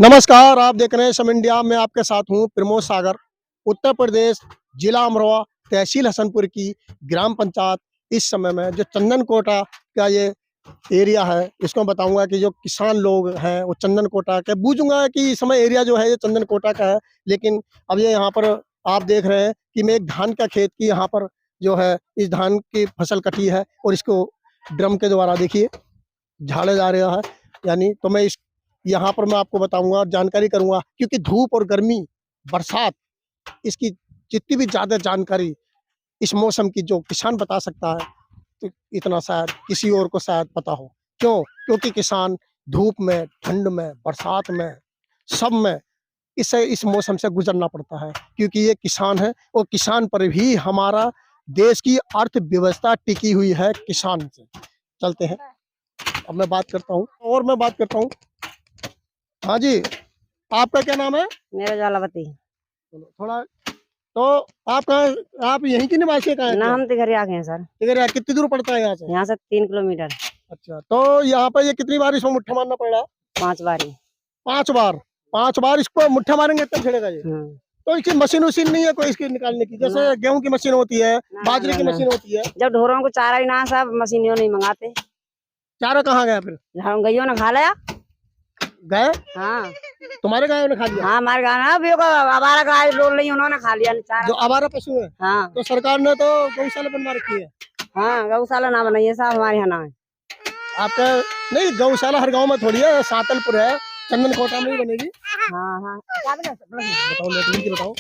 नमस्कार, आप देख रहे हैं सम इंडिया। मैं आपके साथ हूं प्रमोद सागर। उत्तर प्रदेश, जिला अमरोहा, तहसील हसनपुर की ग्राम पंचायत। इस समय में जो चंदन कोटा का ये एरिया है, इसको बताऊंगा कि जो किसान लोग हैं वो चंदन कोटा के बूझूंगा कि इस समय एरिया जो है ये चंदन कोटा का है। लेकिन अब ये यहाँ पर आप देख रहे हैं कि मैं एक धान का खेत की यहाँ पर जो है इस धान की फसल कटी है और इसको ड्रम के द्वारा देखिए झाड़े जा रहा है। यानी तो मैं इस यहाँ पर मैं आपको बताऊंगा और जानकारी करूंगा, क्योंकि धूप और गर्मी, बरसात, इसकी जितनी भी ज़्यादा जानकारी इस मौसम की जो किसान बता सकता है, तो इतना शायद किसी और को शायद पता हो। क्यों? क्योंकि किसान धूप में, ठंड में, बरसात में, सब में इस मौसम से गुजरना पड़ता है, क्योंकि ये किसान है और किसान पर भी हमारा देश की अर्थव्यवस्था टिकी हुई है, किसान से। चलते हैं, अब मैं बात करता हूँ। हाँ जी, आपका क्या नाम है? मेरा ज्वालावती। चलो थोड़ा, तो आप कहाँ, आप यहीं की निवासी है? कहाँ ना, है? हम तिघरे आ गए हैं सर। है कितनी दूर पड़ता है यहाँ से? यहाँ से 3 किलोमीटर। अच्छा, तो यहाँ पे ये कितनी बार इसको मुट्ठा मारना पड़ रहा? 5 बारी। 5 बार। 5 बार इसको मुट्ठा मारेंगे तब झड़ेगा ये? तो इसकी मशीन उशीन नहीं है कोई इसकी निकालने की? जैसे गेहूं की मशीन होती है, बाजरे की मशीन होती है। जब ढोरों को चारा ही ना सब मशीनियों नहीं मंगाते। चारा कहाँ गया फिर? हम गइयों ने खा लिया। गए? हाँ, तुम्हारे गायों ने खा लिया? हाँ, हमारे गाँव ना अभी आवारा गाय लोल रही, उन्होंने खा लिया चारा। जो आवारा पशु है? हाँ, तो सरकार ने तो गौशाला बनवा रखी है। हाँ, गौशाला ना बनाइए साहब, हमारे यहाँ ना है। आपका नहीं, गौशाला हर गांव में थोड़ी है, सातलपुर है, चंदन कोटा में ही बनेगी। हाँ, हाँ, बताओ, बताओ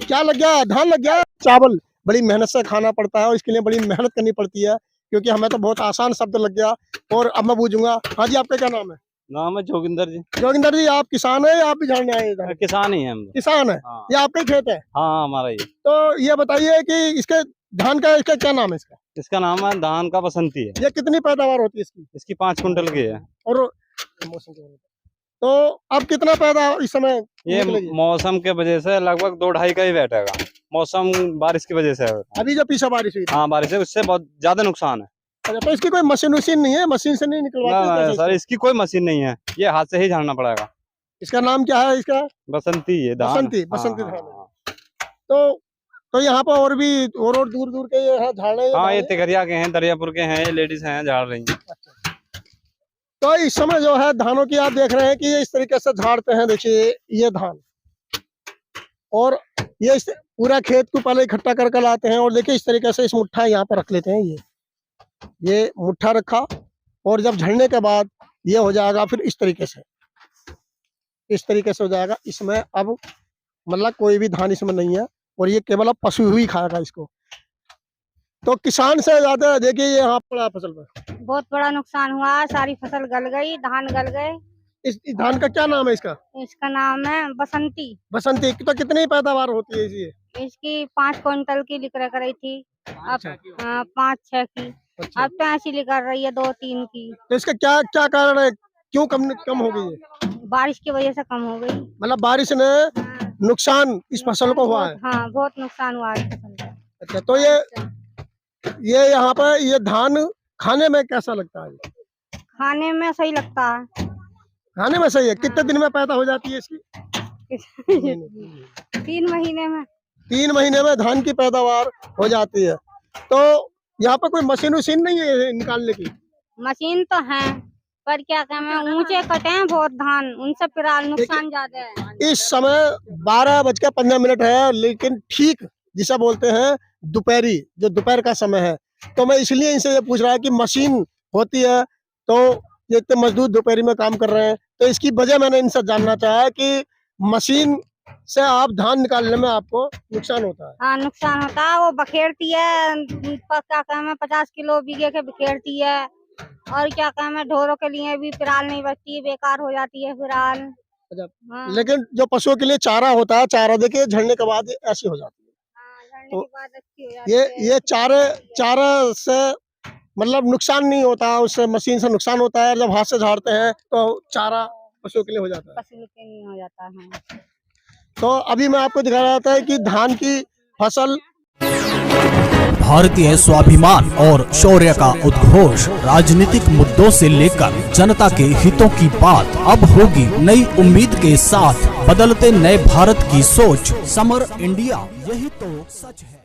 क्या लग गया? धान लग गया? चावल बड़ी मेहनत से खाना पड़ता है और इसके लिए बड़ी मेहनत करनी पड़ती है, क्योंकि हमें तो बहुत आसान शब्द लग गया। और अब मैं पूछूंगा, हाँ जी, आपका क्या नाम है? नाम है जोगिंदर जी। जोगिंदर जी, आप किसान है या आप भी झाड़ने आए इधर? किसान ही है हम। किसान है। हाँ। ये आपका ही खेत है? हाँ, हमारा ही। तो ये बताइए कि इसके धान का, इसका क्या नाम है? इसका नाम है धान का बसंती है। ये कितनी पैदावार होती है इसकी? इसकी 5 कुंटल की है। और मौसम के वजह से। तो अब कितना पैदा इस समय? ये मौसम के वजह से लगभग 2-2.5 का ही बैठेगा। मौसम बारिश की वजह से है। अभी जो पीछे बारिश हुई? हाँ, बारिश है, उससे बहुत ज्यादा नुकसान है। अच्छा, तो इसकी कोई मशीन उशीन नहीं है? मशीन से नहीं निकलवाते? सर, इसकी कोई मशीन नहीं है, ये हाथ से ही झाड़ना पड़ेगा। इसका नाम क्या है इसका? बसंती है धान। बसंती धान है। तो यहाँ पर और भी और दूर दूर के ये है झाड़े? हाँ, ये तिघरिया के हैं, दरियापुर के हैं, ये लेडीज हैं झाड़ रही हैं। तो इस समय जो है धानों की आप देख रहे हैं कि ये इस तरीके से झाड़ते हैं। देखिए ये धान, और ये इस पूरा खेत को पहले इकट्ठा करके लाते हैं और देखिए इस तरीके से इस मुट्ठा यहाँ पर रख लेते हैं। ये मुट्ठा रखा और जब झड़ने के बाद ये हो जाएगा, फिर इस तरीके से हो जाएगा। इसमें अब मतलब कोई भी धान इसमें नहीं है और ये केवल अब पशु ही खाएगा इसको। तो किसान से ज्यादा देखिए ये यहाँ पड़ा फसल में बहुत बड़ा नुकसान हुआ, सारी फसल गल गई, धान गल गए। इस धान का क्या नाम है? इसका नाम है बसंती। बसंती। तो कितनी पैदावार होती है इसकी 5 क्विंटल की लिख रही थी, अब 5-6 की। अच्छा। अब तो ऐसी लिख रही है 2-3 की। तो इसका क्या क्या कारण है? क्यों कम हो गई है? बारिश की वजह से कम हो गई। मतलब बारिश ने नुकसान इस फसल को हुआ है? हाँ, बहुत नुकसान हुआ है फसल का। अच्छा, तो ये यहाँ पर ये धान खाने में कैसा लगता है? खाने में सही लगता है। खाने में सही है। कितने दिन में पैदा हो जाती है इसकी? 3 महीने में। 3 महीने में धान की पैदावार हो जाती है। तो यहाँ पर कोई मशीन उशीन नहीं है निकालने की? मशीन तो है, पर क्या कहें, ऊंचे कटे हैं बहुत धान, उनसे फिलहाल नुकसान ज्यादा है। इस समय 12:15 है, लेकिन ठीक जिसे बोलते हैं दोपहरी, जो दोपहर का समय है। तो मैं इसलिए इनसे ये पूछ रहा है कि मशीन होती है तो ये इतने मजदूर दोपहरी में काम कर रहे हैं, तो इसकी वजह मैंने इनसे जानना चाहा कि मशीन से आप धान निकालने में आपको नुकसान होता है? हाँ, नुकसान होता है। वो बखेरती है, क्या कहें, 50 किलो बीघे के बखेरती है। और क्या कहें, ढोरों के लिए भी फिलहाल नहीं बचती है, बेकार हो जाती है फिलहाल। हाँ। लेकिन जो पशुओं के लिए चारा होता है, चारा देखिए झड़ने के बाद ऐसी हो जाती है। झड़ने के बाद अच्छी हो जाती है। ये चारा से मतलब नुकसान नहीं होता, उससे मशीन से नुकसान होता है। जब हाथ से झाड़ते हैं तो चारा पशुओं के लिए हो जाता है, पशु के लिए हो जाता है। तो अभी मैं आपको दिखा रहा था कि धान की फसल भारतीय स्वाभिमान और शौर्य का उद्घोष, राजनीतिक मुद्दों से लेकर जनता के हितों की बात अब होगी नई उम्मीद के साथ, बदलते नए भारत की सोच, समर इंडिया, यही तो सच है।